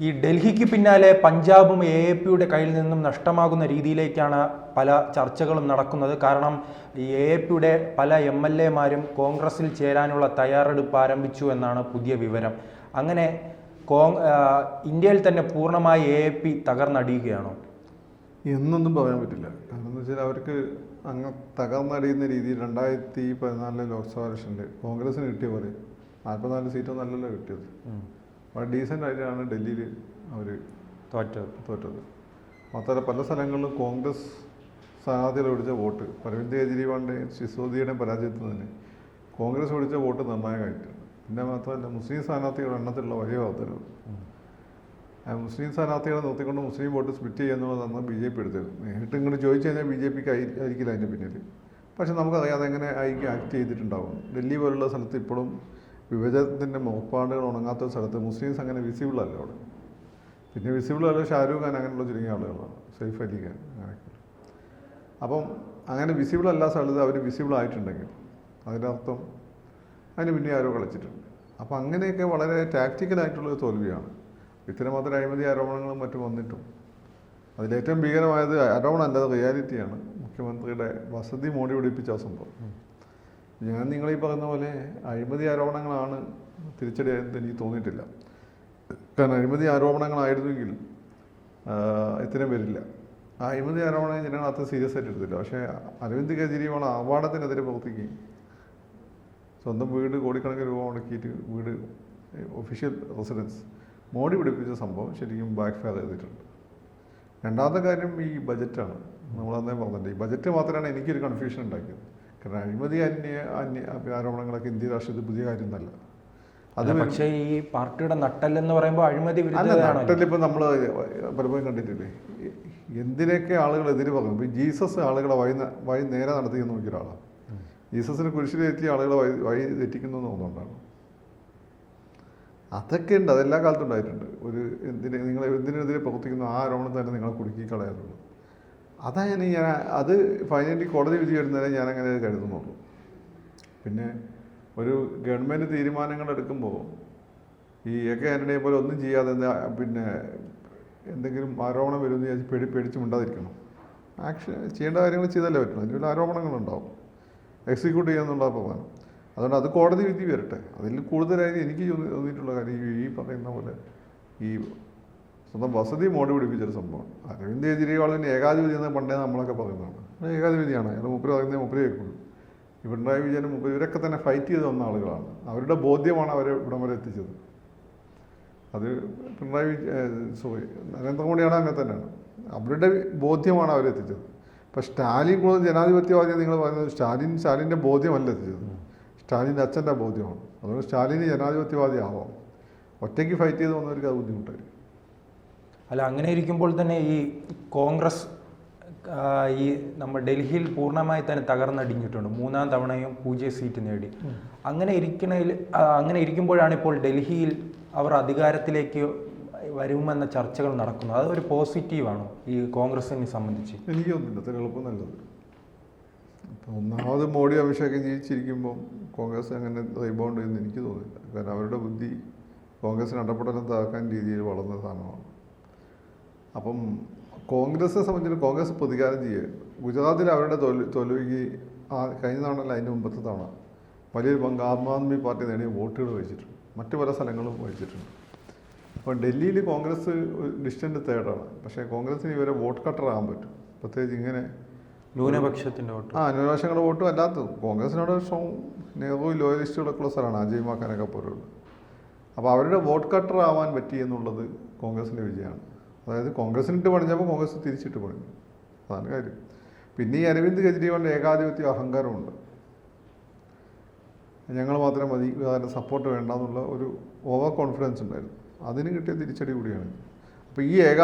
ഈ ഡൽഹിക്ക് പിന്നാലെ പഞ്ചാബും AAPയുടെ കയ്യിൽ നിന്നും നഷ്ടമാകുന്ന രീതിയിലേക്കാണ് പല ചർച്ചകളും നടക്കുന്നത്. കാരണം ഈ AAPയുടെ പല MLAമാരും കോൺഗ്രസിൽ ചേരാനുള്ള തയ്യാറെടുപ്പ് ആരംഭിച്ചു എന്നാണ് പുതിയ വിവരം. അങ്ങനെ ഇന്ത്യയിൽ തന്നെ പൂർണ്ണമായി AAP തകർന്നടിയുകയാണോ? എന്നൊന്നും പറയാൻ പറ്റില്ല. കാരണം എന്ന് വെച്ചാൽ അവർക്ക് അങ്ങ് തകർന്നടിയുന്ന രീതിയിൽ 2014 ലോക്സഭാ ഇലക്ഷനിൽ കോൺഗ്രസിന് കിട്ടിയ പോലെ 44 സീറ്റ് നല്ലല്ലോ കിട്ടിയത്. വളരെ ഡീസൻ്റ് ആയിട്ടാണ് ഡൽഹിയിൽ അവർ തോറ്റത്. മാത്രമല്ല പല സ്ഥലങ്ങളിലും കോൺഗ്രസ് സ്ഥാനാർത്ഥികൾ ഒടിച്ച വോട്ട് അരവിന്ദ് കെജ്രിവാളിൻ്റെയും സിസോദിയുടെയും പരാജയത്തിൽ തന്നെ കോൺഗ്രസ് ഒടിച്ച വോട്ട് നിർണായകമായിട്ടുണ്ട്. പിന്നെ മാത്രമല്ല മുസ്ലിം സ്ഥാനാർത്ഥികളുടെ എണ്ണത്തിലുള്ള വലിയ വർധനവ്. മുസ്ലിം സ്ഥാനാർത്ഥികളെ നിർത്തിക്കൊണ്ട് മുസ്ലിം വോട്ട് സ്പ്ലിറ്റ് ചെയ്യുന്നതാണ് BJP എടുത്തത്. നേരിട്ട് ഇങ്ങോട്ട് ചോദിച്ചു കഴിഞ്ഞാൽ BJPക്ക് ആയിരിക്കില്ല അതിൻ്റെ പിന്നിൽ. പക്ഷെ നമുക്കറിയാം അതെങ്ങനെ ആക്ട് ചെയ്തിട്ടുണ്ടാവും. ഡൽഹി പോലുള്ള സ്ഥലത്ത് ഇപ്പോഴും വിഭജനത്തിൻ്റെ മുഖപ്പാടുകൾ ഉണങ്ങാത്ത സ്ഥലത്ത് മുസ്ലിംസ് അങ്ങനെ വിസിബിൾ അല്ല അവിടെ. പിന്നെ വിസിബിൾ അല്ല ഷാരൂഖ് ഖാൻ അങ്ങനെയുള്ള ചുരുങ്ങിയ ആളുകളാണ്, സൈഫ് അലി ഖാൻ അങ്ങനെയൊക്കെ. അപ്പം അങ്ങനെ വിസിബിൾ അല്ലാ സ്ഥലത്ത് അവർ വിസിബിൾ ആയിട്ടുണ്ടെങ്കിൽ അതിനർത്ഥം അതിന് പിന്നെ ആരോ കളിച്ചിട്ടുണ്ട്. അപ്പം അങ്ങനെയൊക്കെ വളരെ ടാക്റ്റിക്കലായിട്ടുള്ളൊരു തോൽവിയാണ്. ഇത്തരമാത്രം അഴിമതി ആരോപണങ്ങളും മറ്റും വന്നിട്ടും അതിലേറ്റവും ഭീകരമായത് ആരോപണം അല്ലാതെ റിയാലിറ്റിയാണ്. മുഖ്യമന്ത്രിയുടെ വസതി മോടി പിടിപ്പിച്ച സംഭവം. ഞാൻ നിങ്ങളീ പറയുന്ന പോലെ അഴിമതി ആരോപണങ്ങളാണ് തിരിച്ചടിയായിട്ട് എനിക്ക് തോന്നിയിട്ടില്ല. കാരണം അഴിമതി ആരോപണങ്ങളായിരുന്നെങ്കിൽ ഇത്രയും വരില്ല. ആ അഴിമതി ആരോപണം ജനങ്ങൾ അത്ര സീരിയസ് ആയിട്ട് എടുത്തില്ല. പക്ഷേ അരവിന്ദ് കെജ്രിവാൾ അവാർഡത്തിനെതിരെ പ്രവർത്തിക്കുകയും സ്വന്തം വീട് കോടിക്കണക്കിന് രൂപ മുടക്കിയിട്ട് വീട് ഒഫീഷ്യൽ റെസിഡൻസ് മോഡി പിടിപ്പിച്ച സംഭവം ശരിക്കും ബാക്ക് ഫയർ ചെയ്തിട്ടുണ്ട്. രണ്ടാമത്തെ കാര്യം ഈ ബജറ്റാണ്. നമ്മളന്നേ പറഞ്ഞിട്ടുണ്ട്, ഈ ബജറ്റ് മാത്രമാണ് എനിക്കൊരു കൺഫ്യൂഷൻ ഉണ്ടാക്കിയത്. കാരണം അഴിമതി ആരോപണങ്ങളൊക്കെ ഇന്ത്യ രാഷ്ട്രീയത്തിൽ പുതിയ കാര്യമൊന്നുമല്ല. അത് പക്ഷേ ഈ പാർട്ടിയുടെ നട്ടെല്ലെന്ന് പറയുമ്പോൾ അഴിമതി നട്ടെല്ലിപ്പോൾ നമ്മൾ പലപ്പോഴും കണ്ടിട്ടില്ലേ, എന്തിനൊക്കെ ആളുകൾ എതിര് പറഞ്ഞു. ഇപ്പോൾ ജീസസ് ആളുകളെ വഴി നേരെ നടത്തിയെന്ന് നോക്കിയ ഒരാളാണ്. ജീസസിന് കുരിശിലെത്തിയ ആളുകളെ വഴി തെറ്റിക്കുന്നു എന്ന് തോന്നുന്നുണ്ടാണ്. അതൊക്കെ ഉണ്ട്, അതെല്ലാ കാലത്തും ഉണ്ടായിട്ടുണ്ട്. നിങ്ങൾ എന്തിനെതിരെ പ്രവർത്തിക്കുന്ന ആ ആരോപണം തന്നെ നിങ്ങളെ കുടുക്കി കളയാറുള്ളൂ. അതാണ് ഞാൻ അത് ഫൈനലി കോടതി വിധി വരുന്നവരെ ഞാനങ്ങനെ കരുതുന്നുള്ളൂ. പിന്നെ ഒരു ഗവൺമെൻറ് തീരുമാനങ്ങൾ എടുക്കുമ്പോൾ ഈ ആൻ്റണിയെ പോലെ ഒന്നും ചെയ്യാതെ പിന്നെ എന്തെങ്കിലും ആരോപണം വരുമെന്ന് വിചാരിച്ച് പേടിച്ച് മിണ്ടാതിരിക്കണം. ആക്ഷൻ ചെയ്യേണ്ട കാര്യങ്ങൾ ചെയ്താലേ പറ്റണം. അതിൽ ആരോപണങ്ങളുണ്ടാവും, എക്സിക്യൂട്ട് ചെയ്യാന്നുള്ള പ്രധാനം. അതുകൊണ്ട് അത് കോടതി വിധി വരട്ടെ. അതിൽ കൂടുതലായി എനിക്ക് തോന്നിയിട്ടുള്ള കാര്യം ഈ പറയുന്ന പോലെ ഈ സ്വന്തം വസതി മോടി പിടിപ്പിച്ചൊരു സംഭവം. അരവിന്ദ് കെജ്രിവാളിന് ഏകാധിപതി എന്ന് പണ്ടേ നമ്മളൊക്കെ പറയുന്നതാണ്. ഏകാധിപതിയാണ്, അയാൾ മുപ്പര് പറയുന്നത് മുപ്പര് കേൾക്കുള്ളൂ. ഈ പിണറായി വിജയനും മുപ്പര് ഇവരൊക്കെ തന്നെ ഫൈറ്റ് ചെയ്ത് വന്ന ആളുകളാണ്. അവരുടെ ബോധ്യമാണ് അവരെ ഇവിടം വരെ എത്തിച്ചത്. അത് നരേന്ദ്രമോദിയാണ് അങ്ങനെ തന്നെയാണ്. അവരുടെ ബോധ്യമാണ് അവരെത്തിച്ചത്. ഇപ്പം സ്റ്റാലിൻ കൂടുതൽ ജനാധിപത്യവാദി നിങ്ങൾ പറയുന്നത് സ്റ്റാലിൻ്റെ ബോധ്യമല്ല എത്തിച്ചത്, സ്റ്റാലിൻ്റെ അച്ഛൻ്റെ ബോധ്യമാണ്. അതുകൊണ്ട് സ്റ്റാലിന് ജനാധിപത്യവാദി ആവാം. ഒറ്റയ്ക്ക് ഫൈറ്റ് ചെയ്ത് വന്നവർക്ക് അത് ബുദ്ധിമുട്ടായിരിക്കും. അല്ല, അങ്ങനെ ഇരിക്കുമ്പോൾ തന്നെ ഈ കോൺഗ്രസ് ഈ നമ്മൾ ഡൽഹിയിൽ പൂർണ്ണമായി തന്നെ തകർന്നടിഞ്ഞിട്ടുണ്ട്. 3ാം തവണയും 0 സീറ്റ് നേടി. അങ്ങനെ ഇരിക്കുമ്പോഴാണ് ഇപ്പോൾ ഡൽഹിയിൽ അവർ അധികാരത്തിലേക്ക് വരുമെന്ന ചർച്ചകൾ നടക്കുന്നത്. അതൊരു പോസിറ്റീവാണോ ഈ കോൺഗ്രസിനെ സംബന്ധിച്ച്? എനിക്ക് തോന്നുന്നില്ല അത്ര എളുപ്പം നല്ലത്. ഇപ്പം ഒന്നാമത് മോഡി അഭിഷേകം ജീവിച്ചിരിക്കുമ്പം കോൺഗ്രസ് അങ്ങനെ റീബൗണ്ട് ചെയ്യുമെന്ന് എനിക്ക് തോന്നുന്നില്ല. കാരണം അവരുടെ ബുദ്ധി കോൺഗ്രസിന് അടപടലം താക്കാൻ രീതിയിൽ വളർന്ന സാധനമാണ്. അപ്പം കോൺഗ്രസിനെ സംബന്ധിച്ച് കോൺഗ്രസ് പ്രതികാരം ചെയ്യുക. ഗുജറാത്തിൽ അവരുടെ തോൽവിക്ക് കഴിഞ്ഞ തവണ അതിൻ്റെ മുമ്പത്തെ തവണ വലിയൊരു പങ്ക് ആം ആദ്മി പാർട്ടി നേടിയ വോട്ടുകൾ വഹിച്ചിട്ടുണ്ട്. മറ്റു പല സ്ഥലങ്ങളും വഹിച്ചിട്ടുണ്ട്. അപ്പോൾ ഡൽഹിയിൽ കോൺഗ്രസ് ഡിസ്റ്റൻ്റ് തേർഡാണ്. പക്ഷേ കോൺഗ്രസിന് ഇവരെ വോട്ട് കട്ടറാകാൻ പറ്റും. പ്രത്യേകിച്ച് ഇങ്ങനെ ന്യൂനപക്ഷത്തിൻ്റെ വോട്ട്, ന്യൂനപക്ഷങ്ങളുടെ വോട്ടും അല്ലാത്തതും കോൺഗ്രസിനോട് നെഹ്റു ലോയലിസ്റ്റുകളൊക്കെ ഉള്ള സ്ഥലമാണ്, അജയ് മാക്കാനൊക്കെ പോലുള്ള. അപ്പോൾ അവരുടെ വോട്ട് കട്ടറാവാൻ പറ്റി എന്നുള്ളത് കോൺഗ്രസിൻ്റെ വിജയമാണ്. അതായത് കോൺഗ്രസിനിട്ട് പണിഞ്ഞപ്പോൾ കോൺഗ്രസ് തിരിച്ചിട്ട് പണിഞ്ഞു, അതാണ് കാര്യം. പിന്നെ ഈ അരവിന്ദ് കെജ്രിവാളിൻ്റെ ഏകാധിപത്യ അഹങ്കാരമുണ്ട്. ഞങ്ങൾ മാത്രം മതി, അതിൻ്റെ സപ്പോർട്ട് വേണ്ടെന്നുള്ള ഒരു ഓവർ കോൺഫിഡൻസ് ഉണ്ടായിരുന്നു. അതിന് കിട്ടിയ തിരിച്ചടി കൂടിയാണ്. അപ്പോൾ ഈ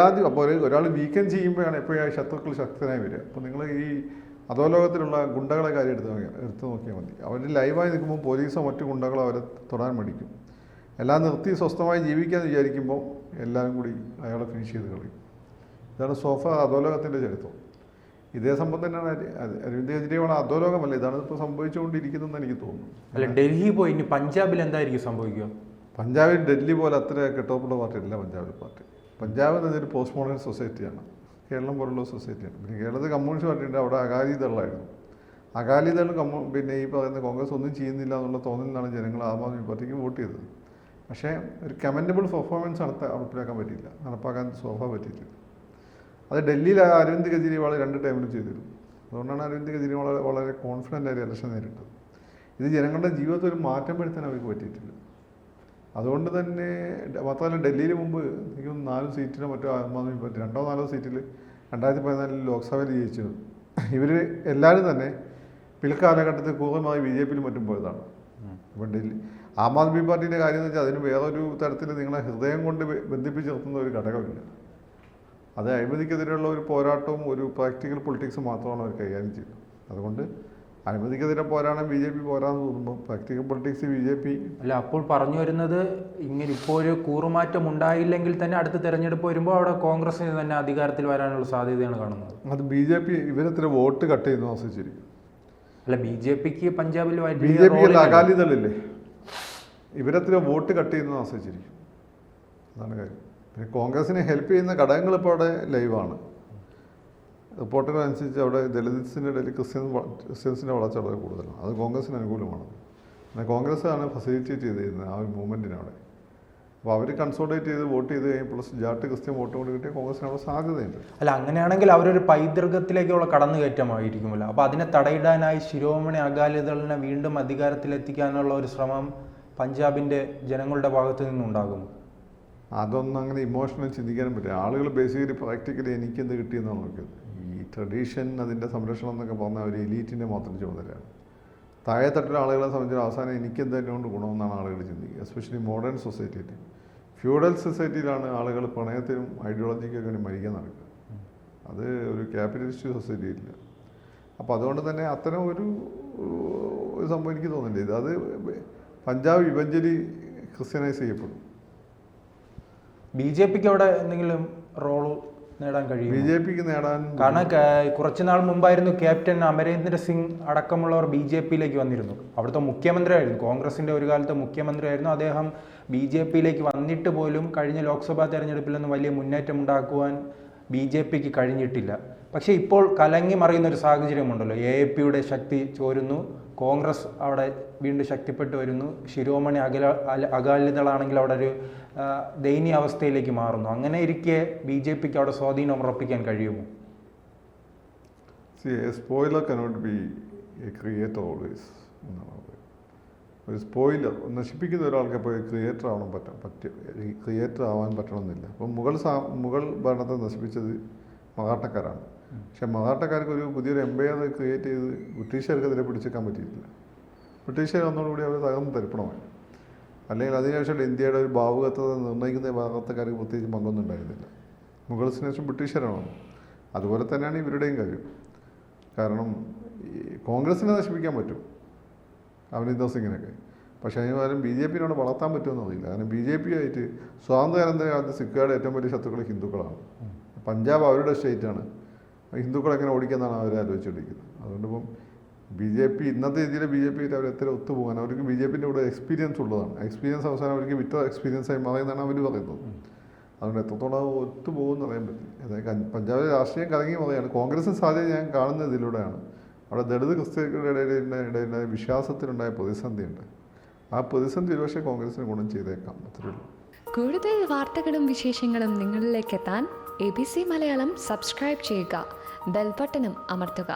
അപ്പോൾ ഒരാൾ വീക്കൻ ചെയ്യുമ്പോഴാണ് എപ്പോഴും ശത്രുക്കൾ ശക്തനായി വരിക. അപ്പോൾ നിങ്ങൾ ഈ അധോലോകത്തിലുള്ള ഗുണ്ടകളെ കാര്യം എടുത്ത് നോക്കിയാൽ മതി. അവർ ലൈവായി നിൽക്കുമ്പോൾ പോലീസോ മറ്റു ഗുണ്ടകളോ അവരെ തൊടാൻ മടിക്കും. എല്ലാം നിർത്തി സ്വസ്ഥമായി ജീവിക്കാമെന്ന് വിചാരിക്കുമ്പോൾ എല്ലാവരും കൂടി അയാളെ ഫിനിഷ് ചെയ്ത് കളയും. ഇതാണ് അധോലോകത്തിൻ്റെ ചരിത്രം. ഇതേ സംഭവം തന്നെയാണ് അരവിന്ദ് കെജ്രിവാൾ. അധോലോകമല്ല, ഇതാണ് ഇപ്പോൾ സംഭവിച്ചുകൊണ്ടിരിക്കുന്നതെന്ന് എനിക്ക് തോന്നുന്നു. അല്ല, ഡൽഹി പോയി ഇനി പഞ്ചാബിൽ എന്തായിരിക്കും സംഭവിക്കുക? പഞ്ചാബിൽ ഡൽഹി പോലെ അത്ര കെട്ടോപ്പുള്ള പാർട്ടി അല്ല പഞ്ചാബിലെ പാർട്ടി. പഞ്ചാബ് എന്നതൊരു പോസ്റ്റ് മോഡേൺ സൊസൈറ്റിയാണ്, കേരളം പോലുള്ള സൊസൈറ്റിയാണ്. പിന്നെ കേരളത്തിൽ കമ്മ്യൂണിസ്റ്റ് പാർട്ടി ഉണ്ട്, അവിടെ അകാലിദളായിരുന്നു. അകാലിദളും പിന്നെ ഈ പറയുന്ന കോൺഗ്രസ് ഒന്നും ചെയ്യുന്നില്ല എന്നുള്ള തോന്നലിലാണ് ജനങ്ങൾ ആം ആദ്മി പാർട്ടിക്ക് വോട്ട് ചെയ്തത്. പക്ഷേ ഒരു കമൻറ്റബിൾ പെർഫോമൻസ് നടപ്പിലാക്കാൻ പറ്റിയില്ല, നടപ്പാക്കാൻ പറ്റിയില്ല. അത് ഡൽഹിയിൽ അരവിന്ദ് കെജ്രിവാൾ 2 ടൈമിലും ചെയ്തിരുന്നു. അതുകൊണ്ടാണ് അരവിന്ദ് കെജ്രിവാൾ വളരെ കോൺഫിഡൻ്റ് ആയി ഇലക്ഷൻ നേരിട്ടത്. ഇത് ജനങ്ങളുടെ ജീവിതത്തിൽ ഒരു മാറ്റം വരുത്താൻ അവർക്ക് പറ്റിയിട്ടില്ല. അതുകൊണ്ട് തന്നെ മാത്രമല്ല, ഡൽഹിയിൽ മുമ്പ് എനിക്ക് 4 സീറ്റിനോ മറ്റോ ആം ആദ്മി പാർട്ടി 2 or 4 സീറ്റിൽ 2014 ലോക്സഭയിൽ ജയിച്ചത്. ഇവർ എല്ലാവരും തന്നെ പിൽക്കാലഘട്ടത്തിൽ പൂർണ്ണമായി BJPയിലും മറ്റും പോയതാണ്. ഇപ്പം ഡൽഹി ആം ആദ്മി പാർട്ടീൻ്റെ കാര്യം എന്ന് വെച്ചാൽ അതിന് വേറൊരു തരത്തിൽ നിങ്ങളെ ഹൃദയം കൊണ്ട് ബന്ധിപ്പിച്ച് നിർത്തുന്ന ഒരു ഘടകമില്ല. അത് അഴിമതിക്കെതിരെയുള്ള ഒരു പോരാട്ടവും ഒരു പ്രാക്ടിക്കൽ പൊളിറ്റിക്സ് മാത്രമാണ് അവർ കൈകാര്യം ചെയ്യുന്നത്. അതുകൊണ്ട് അഴിമതിക്കെതിരെ പോരാടാൻ BJP പോരാന്ന് തോന്നുമ്പോൾ പ്രാക്ടിക്കൽ പൊളിറ്റിക്സ് BJP അല്ല. അപ്പോൾ പറഞ്ഞു വരുന്നത് ഇങ്ങനെ ഇപ്പോൾ ഒരു കൂറുമാറ്റം ഉണ്ടായില്ലെങ്കിൽ തന്നെ അടുത്ത തെരഞ്ഞെടുപ്പ് വരുമ്പോൾ അവിടെ കോൺഗ്രസിന് തന്നെ അധികാരത്തിൽ വരാനുള്ള സാധ്യതയാണ് കാണുന്നത്. അത് BJP ഇവരെത്ര വോട്ട് കട്ട് ചെയ്യുന്നു ആശ്രയിച്ചിരിക്കും. അല്ല, BJPക്ക് പഞ്ചാബിൽ BJP അകാലിദളില്ലേ, ഇവരെത്ര വോട്ട് കട്ട് ചെയ്യുന്നു ആശ്രയിച്ചിരിക്കും. അതാണ് കാര്യം. പിന്നെ കോൺഗ്രസിനെ ഹെൽപ്പ് ചെയ്യുന്ന ഘടകങ്ങൾ ഇപ്പോൾ അവിടെ ലൈവാണ്. റിപ്പോർട്ടുകൾ അനുസരിച്ച് അവിടെ ദളിത്സിൻ്റെ ഇടയിൽ ക്രിസ്ത്യൻസിൻ്റെ വളർച്ച വളരെ കൂടുതലാണ്. അത് കോൺഗ്രസിന് അനുകൂലമാണ്. പിന്നെ കോൺഗ്രസ് ആണ് ഫെസിലിറ്റേറ്റ് ചെയ്തിരുന്നത് ആ ഒരു മൂവ്മെൻറ്റിനെ അവിടെ. അപ്പോൾ അവർ കൺസോൾട്ടേറ്റ് ചെയ്ത് വോട്ട് ചെയ്ത് കഴിഞ്ഞ് പ്ലസ് ജാട്ട് ക്രിസ്ത്യൻ വോട്ട് കൊണ്ട് കിട്ടിയ കോൺഗ്രസിന് അവിടെ സാധ്യതയുണ്ട്. അല്ല, അങ്ങനെയാണെങ്കിൽ അവരൊരു പൈതൃകത്തിലേക്കുള്ള കടന്നുകയറ്റമായിരിക്കുമല്ലോ. അപ്പോൾ അതിനെ തടയിടാനായി ശിരോമണി അകാലിദളിനെ വീണ്ടും അധികാരത്തിലെത്തിക്കാനുള്ള ഒരു ശ്രമം പഞ്ചാബിൻ്റെ ജനങ്ങളുടെ ഭാഗത്തു നിന്നുണ്ടാകും. അതൊന്നും അങ്ങനെ ഇമോഷണൽ ചിന്തിക്കാനും പറ്റില്ല. ആളുകൾ ബേസിക്കലി പ്രാക്ടിക്കലി എനിക്കെന്ത് കിട്ടിയെന്നാണ് നോക്കിയത്. ഈ ട്രഡീഷൻ അതിൻ്റെ സംരക്ഷണം എന്നൊക്കെ പറഞ്ഞാൽ ഒരു എലീറ്റിൻ്റെ മാത്രം ചുമതലയാണ്. താഴെത്തട്ടിലെ ആളുകളെ സംബന്ധിച്ച് അവസാനം എനിക്കെന്ത് തന്നെ കൊണ്ട് ഗുണമെന്നാണ് ആളുകൾ ചിന്തിക്കുക. എസ്പെഷ്യലി മോഡേൺ സൊസൈറ്റിയിൽ, ഫ്യൂഡൽ സൊസൈറ്റിയിലാണ് ആളുകൾ പ്രണയത്തിനും ഐഡിയോളജിക്കൊക്കെ വേണ്ടി മരിക്കാൻ നടക്കുക. അത് ഒരു ക്യാപിറ്റലിസ്റ്റ് സൊസൈറ്റിയില്ല. അപ്പോൾ അതുകൊണ്ട് തന്നെ അത്തരം ഒരു സംഭവം എനിക്ക് തോന്നുന്നില്ല. ഇത് അത് പഞ്ചാബ് ഇവഞ്ച്വലി ക്രിസ്ത്യനൈസ് ചെയ്യപ്പെടും. BJPക്ക് അവിടെ എന്തെങ്കിലും റോള് നേടാൻ കഴിയും? BJPക്ക് നേടാൻ, കാരണം കുറച്ചുനാൾ മുമ്പായിരുന്നു ക്യാപ്റ്റൻ അമരേന്ദ്ര സിംഗ് അടക്കമുള്ളവർ BJPയിലേക്ക് വന്നിരുന്നു. അവിടുത്തെ മുഖ്യമന്ത്രിയായിരുന്നു, കോൺഗ്രസിൻ്റെ ഒരു കാലത്തെ മുഖ്യമന്ത്രിയായിരുന്നു അദ്ദേഹം. BJPയിലേക്ക് വന്നിട്ട് പോലും കഴിഞ്ഞ ലോക്സഭാ തെരഞ്ഞെടുപ്പിലൊന്നും വലിയ മുന്നേറ്റം ഉണ്ടാക്കുവാൻ BJPക്ക് കഴിഞ്ഞിട്ടില്ല. പക്ഷേ ഇപ്പോൾ കലങ്ങി മറിയുന്ന ഒരു സാഹചര്യമുണ്ടല്ലോ. AAPയുടെ ശക്തി ചോരുന്നു, കോൺഗ്രസ് അവിടെ വീണ്ടും ശക്തിപ്പെട്ടു വരുന്നു, ശിരോമണി അകാലിദളാണെങ്കിൽ അവിടെ ഒരു ദയനീയ അവസ്ഥയിലേക്ക് മാറുന്നു. അങ്ങനെ ഇരിക്കെ BJPക്ക് അവിടെ സ്വാധീനം ഉറപ്പിക്കാൻ കഴിയുമോ? Spoiler cannot be A creator always എന്നാണ് പറയുന്നത്. ഒരു സ്പോയിലർ നശിപ്പിക്കുന്ന ഒരാൾക്ക് ഇപ്പോൾ ക്രിയേറ്റർ ആവാൻ ക്രിയേറ്റർ ആവാൻ പറ്റണമെന്നില്ല. അപ്പം മുഗൾ ഭരണത്തെ നശിപ്പിച്ചത് മറാഠക്കാരാണ്. പക്ഷെ മറാഠക്കാർക്ക് ഒരു പുതിയൊരു എംപയർ ക്രിയേറ്റ് ചെയ്ത് ബ്രിട്ടീഷുകാർക്കെതിരെ പിടിച്ചേക്കാൻ പറ്റിയിട്ടില്ല. ബ്രിട്ടീഷുകാർ ഒന്നുകൂടി അവർ തകർന്ന് തരിപ്പണമായി. അല്ലെങ്കിൽ അതിനുശേഷം ഇന്ത്യയുടെ ഒരു ഭാവുകത്വത നിർണ്ണയിക്കുന്ന ഭാഗത്തക്കാർക്ക് പ്രത്യേകിച്ച് പങ്കൊന്നും ഉണ്ടായിരുന്നില്ല. മുഗൾസിന് ശേഷം ബ്രിട്ടീഷുകാരാണ്. അതുപോലെ തന്നെയാണ് ഇവരുടെയും കാര്യം. കാരണം ഈ കോൺഗ്രസിനെ നശിപ്പിക്കാൻ പറ്റും അമരീന്ദർ സിംഗിനൊക്കെ, പക്ഷേ അതിന് പകരം BJPയോട് വളർത്താൻ പറ്റുമെന്ന് അറിയില്ല. കാരണം BJP ആയിട്ട് സ്വാതന്ത്ര്യാനന്തര കാലത്ത് സിഖുകാരുടെ ഏറ്റവും വലിയ ശത്രുക്കൾ ഹിന്ദുക്കളാണ്. പഞ്ചാബ് അവരുടെ സ്റ്റേറ്റാണ്. ഹിന്ദുക്കളെ എങ്ങനെ ഓടിക്കാന്നാണ് അവർ ആലോചിച്ചുകൊണ്ടിരിക്കുന്നത്. അതുകൊണ്ടിപ്പം BJP ഇന്നത്തെ രീതിയിൽ BJP ആയിട്ട് അവർ എത്ര ഒത്തുപോകാൻ അവർക്ക് BJPൻ്റെ കൂടെ എക്സ്പീരിയൻസ് ഉള്ളതാണ്. എക്സ്പീരിയൻസ് അവസാനം അവർക്ക് വിറ്റ എക്സ്പീരിയൻസായി മാറിയെന്നാണ് അവർ പറയുന്നത്. അതുകൊണ്ട് എത്രത്തോളം ഒത്തുപോകുമെന്ന് അറിയാൻ പറ്റില്ല. അതായത് പഞ്ചാബിലെ രാഷ്ട്രീയം കറങ്ങി മറിയാണ്. കോൺഗ്രസിന് സാധ്യത ഞാൻ കാണുന്നത് ഇതിലൂടെയാണ്. അവിടെ ദളിത് ക്രിസ്ത്യരുടെ ഇടയിലെ വിശ്വാസത്തിലുണ്ടായ പ്രതിസന്ധിയുണ്ട്. ആ പ്രതിസന്ധി ഒരുപക്ഷെ കോൺഗ്രസിന് ഗുണം ചെയ്തേക്കാം. അത്രയേ ഉള്ളൂ. കൂടുതൽ വാർത്തകളും വിശേഷങ്ങളും നിങ്ങളിലേക്ക് എത്താൻ ABC മലയാളം സബ്സ്ക്രൈബ് ചെയ്യുക, ബെൽ ബട്ടണും അമർത്തുക.